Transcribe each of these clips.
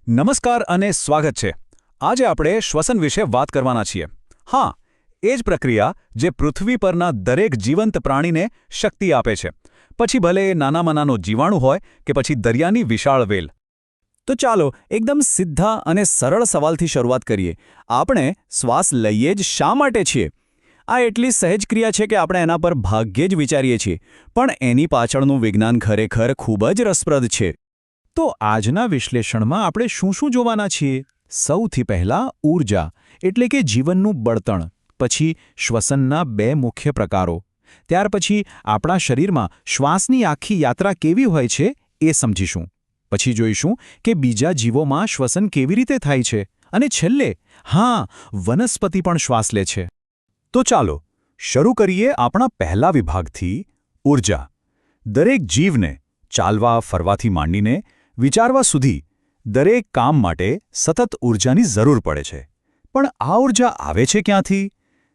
નમસ્કાર અને સ્વાગત છે. આજે આપણે શ્વસન વિશે વાત કરવાના છીએ. હા, એ જ પ્રક્રિયા જે પૃથ્વી પરના દરેક જીવંત પ્રાણીને શક્તિ આપે છે, પછી ભલે એ નાનામાં નાનો જીવાણુ હોય કે પછી દરિયાની વિશાળ વેલ. તો ચાલો એકદમ સીધા અને સરળ સવાલથી શરૂઆત કરીએ. આપણે શ્વાસ લઈએ જ શા માટે છીએ? આ એટલી સહેજ ક્રિયા છે કે આપણે એના પર ભાગ્યે જ વિચારીએ છીએ, પણ એની પાછળનું વિજ્ઞાન ખરેખર ખૂબ જ રસપ્રદ છે. તો આજના વિશ્લેષણમાં આપણે શું શું જોવાના છીએ? સૌથી પહેલાં ઊર્જા, એટલે કે જીવનનું બળતણ. પછી શ્વસનના બે મુખ્ય પ્રકારો. ત્યાર પછી આપણા શરીરમાં શ્વાસની આખી યાત્રા કેવી હોય છે એ સમજીશું. પછી જોઈશું કે બીજા જીવોમાં શ્વસન કેવી રીતે થાય છે. અને છેલ્લે, હા, વનસ્પતિ પણ શ્વાસ લે છે. તો ચાલો શરૂ કરીએ આપણા પહેલા વિભાગથી, ઊર્જા. દરેક જીવને ચાલવા ફરવાથી માંડીને વિચારવા સુધી દરેક કામ માટે સતત ઊર્જાની જરૂર પડે છે. પણ આ ઊર્જા આવે છે ક્યાંથી?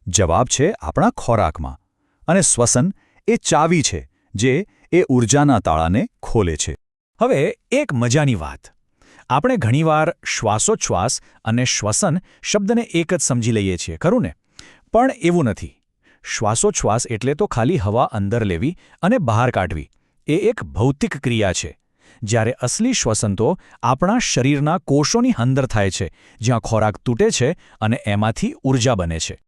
જવાબ છે આપણા ખોરાકમાં. અને શ્વસન એ ચાવી છે જે એ ઊર્જાના તાળાને ખોલે છે. હવે એક મજાની વાત. આપણે ઘણીવાર શ્વાસોચ્છ્વાસ અને શ્વસન શબ્દને એક જ સમજી લઈએ છીએ, ખરું ને? પણ એવું નથી. શ્વાસોચ્છ્વાસ એટલે તો ખાલી હવા અંદર લેવી અને બહાર કાઢવી. એ એક ભૌતિક ક્રિયા છે. જ્યારે અસલી શ્વસન તો આપણા શરીરના કોષોની અંદર થાય છે, જ્યાં ખોરાક તૂટે છે અને એમાંથી ઊર્જા બને છે.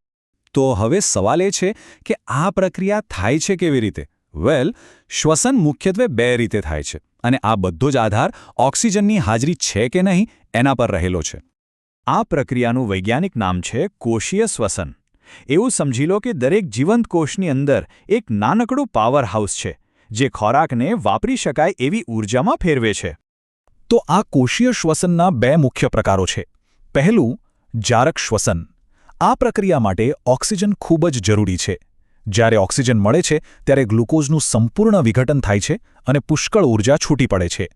તો હવે સવાલ એ છે કે આ પ્રક્રિયા થાય છે કેવી રીતે? વેલ, શ્વસન મુખ્યત્વે બે રીતે થાય છે, અને આ બધો જ આધાર ઓક્સિજનની હાજરી છે કે નહીં એના પર રહેલો છે. આ પ્રક્રિયાનું વૈજ્ઞાનિક નામ છે કોષીય શ્વસન. એવું સમજી લો કે દરેક જીવંત કોષની અંદર એક નાનકડું પાવર હાઉસ છે, જે ખોરાકને વાપરી શકાય એવી ઊર્જામાં ફેરવે છે. તો આ કોષીય શ્વસનના બે મુખ્ય પ્રકારો છે. પહેલું, જારક શ્વસન. આ પ્રક્રિયા માટે ઓક્સિજન ખૂબ જ જરૂરી છે. જ્યારે ઓક્સિજન મળે છે ત્યારે ગ્લુકોઝનું સંપૂર્ણ વિઘટન થાય છે અને પુષ્કળ ઊર્જા છૂટી પડે છે.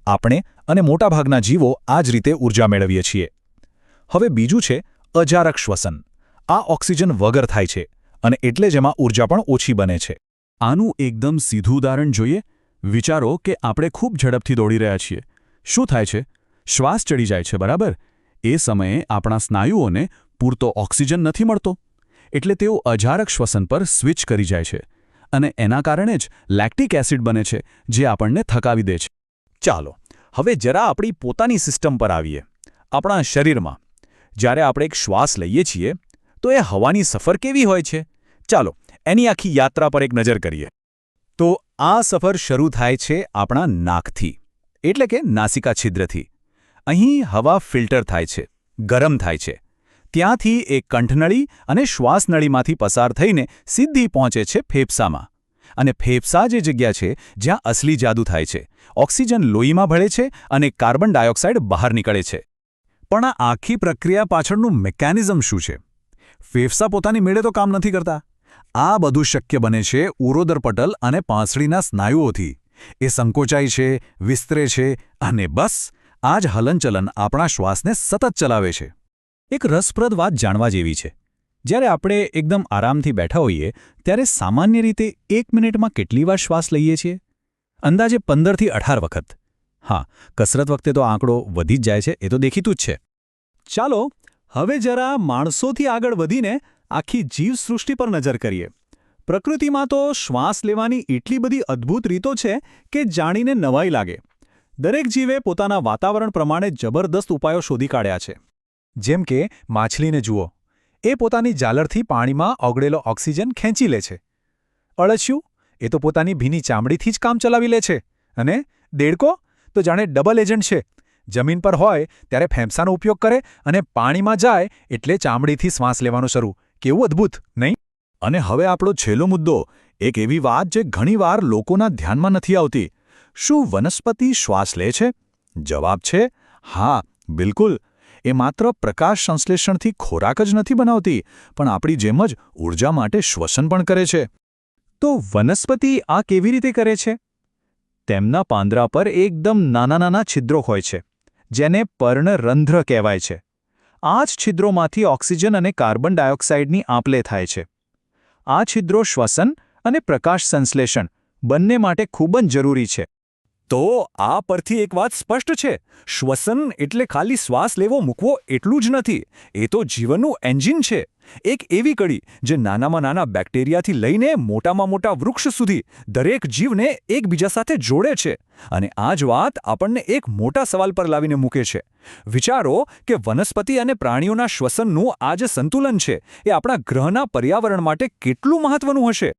આપણે અને મોટાભાગના જીવો આ જ રીતે ઊર્જા મેળવીએ છીએ. હવે બીજું છે અજારક શ્વસન. આ ઓક્સિજન વગર થાય છે અને એટલે જ એમાં ઊર્જા પણ ઓછી બને છે. આનું એકદમ સીધું ઉદાહરણ જોઈએ. વિચારો કે આપણે ખૂબ ઝડપથી દોડી રહ્યા છીએ. શું થાય છે? શ્વાસ ચડી જાય છે, બરાબર? એ સમયે આપણા સ્નાયુઓને પૂરતો ઓક્સિજન નથી મળતો, એટલે તેઓ અજારક શ્વસન પર સ્વિચ કરી જાય છે, અને એના કારણે જ લેક્ટિક એસિડ બને છે, જે આપણને થકાવી દે છે. ચાલો હવે જરા આપણી પોતાની સિસ્ટમ પર આવીએ. આપણા શરીરમાં જ્યારે આપણે એક શ્વાસ લઈએ છીએ તો એ હવાની સફર કેવી હોય છે? ચાલો એની આખી યાત્રા પર એક નજર કરીએ. તો આ સફર શરૂ થાય છે આપણા નાકથી, એટલે કે નાસિકા છિદ્રથી. અહીં હવા ફિલ્ટર થાય છે, ગરમ થાય છે. ત્યાંથી એક કંઠનળી અને શ્વાસનળીમાંથી પસાર થઈને સીધી પહોંચે છે ફેફસામાં. અને ફેફસા જે જગ્યા છે જ્યાં અસલી જાદુ થાય છે. ઓક્સિજન લોહીમાં ભળે છે અને કાર્બન ડાયોક્સાઇડ બહાર નીકળે છે. પણ આ આખી પ્રક્રિયા પાછળનું મિકેનિઝમ શું છે? ફેફસા પોતાની મેળે તો કામ નથી કરતા. આ બધું શક્ય બને છે ઉરોદર પટલ અને પાંસળીના સ્નાયુઓથી. એ સંકોચાય છે, વિસ્તરે છે, અને બસ આ જ હલનચલન આપણા શ્વાસને સતત ચલાવે છે. એક રસપ્રદ વાત જાણવા જેવી છે. જ્યારે આપણે એકદમ આરામથી બેઠા હોઈએ ત્યારે સામાન્ય રીતે 1 મિનિટમાં કેટલી વાર શ્વાસ લઈએ છીએ? અંદાજે 15થી 18 વખત. હા, કસરત વખતે તો આંકડો વધી જ જાય છે, એ તો દેખીતું જ છે. ચાલો હવે જરા માણસોથી આગળ વધીને આખી જીવસૃષ્ટિ પર નજર કરીએ. પ્રકૃતિમાં તો શ્વાસ લેવાની એટલી બધી અદ્ભુત રીતો છે કે જાણીને નવાઈ લાગે. દરેક જીવે પોતાના વાતાવરણ પ્રમાણે જબરદસ્ત ઉપાયો શોધી કાઢ્યા છે. જેમ કે માછલીને જુઓ, એ પોતાની જાલરથી પાણીમાં ઓગળેલો ઓક્સિજન ખેંચી લે છે. અળસિયું, એ તો પોતાની ભીની ચામડીથી જ કામ ચલાવી લે છે. અને દેડકો તો જાણે ડબલ એજન્ટ છે. જમીન પર હોય ત્યારે ફેફસાનો ઉપયોગ કરે અને પાણીમાં જાય એટલે ચામડીથી શ્વાસ લેવાનું શરૂ. કેવું અદ્ભુત, નહીં? અને હવે આપણો છેલ્લો મુદ્દો, એક એવી વાત જે ઘણીવાર લોકોના ધ્યાનમાં નથી આવતી. શું વનસ્પતિ શ્વાસ લે છે? જવાબ છે હા, બિલકુલ. એ માત્ર પ્રકાશ સંશ્લેષણથી ખોરાક જ નથી બનાવતી, પણ આપણી જેમ જ ઊર્જા માટે શ્વસન પણ કરે છે. તો વનસ્પતિ આ કેવી રીતે કરે છે? તેમના પાંદડા પર એકદમ નાના નાના છિદ્રો હોય છે, જેને પર્ણરંધ્ર કહેવાય છે. આ જ છિદ્રોમાંથી ઓક્સિજન અને કાર્બન ડાયોક્સાઇડની આપ-લે થાય છે. આ છિદ્રો શ્વસન અને પ્રકાશ સંશ્લેષણ બંને માટે ખૂબ જ જરૂરી છે. તો આ પરથી એક વાત સ્પષ્ટ છે. શ્વસન એટલે ખાલી શ્વાસ લેવો મૂકવો એટલું જ નથી. એ તો જીવનનું એન્જિન છે. એક એવી કડી જે નાનામાં નાના બેક્ટેરિયાથી લઈને મોટામાં મોટા વૃક્ષ સુધી દરેક જીવને એકબીજા સાથે જોડે છે. અને આ જ વાત આપણને એક મોટા સવાલ પર લાવીને મૂકે છે. વિચારો કે વનસ્પતિ અને પ્રાણીઓના શ્વસનનું આ જે સંતુલન છે એ આપણા ગ્રહના પર્યાવરણ માટે કેટલું મહત્વનું હશે.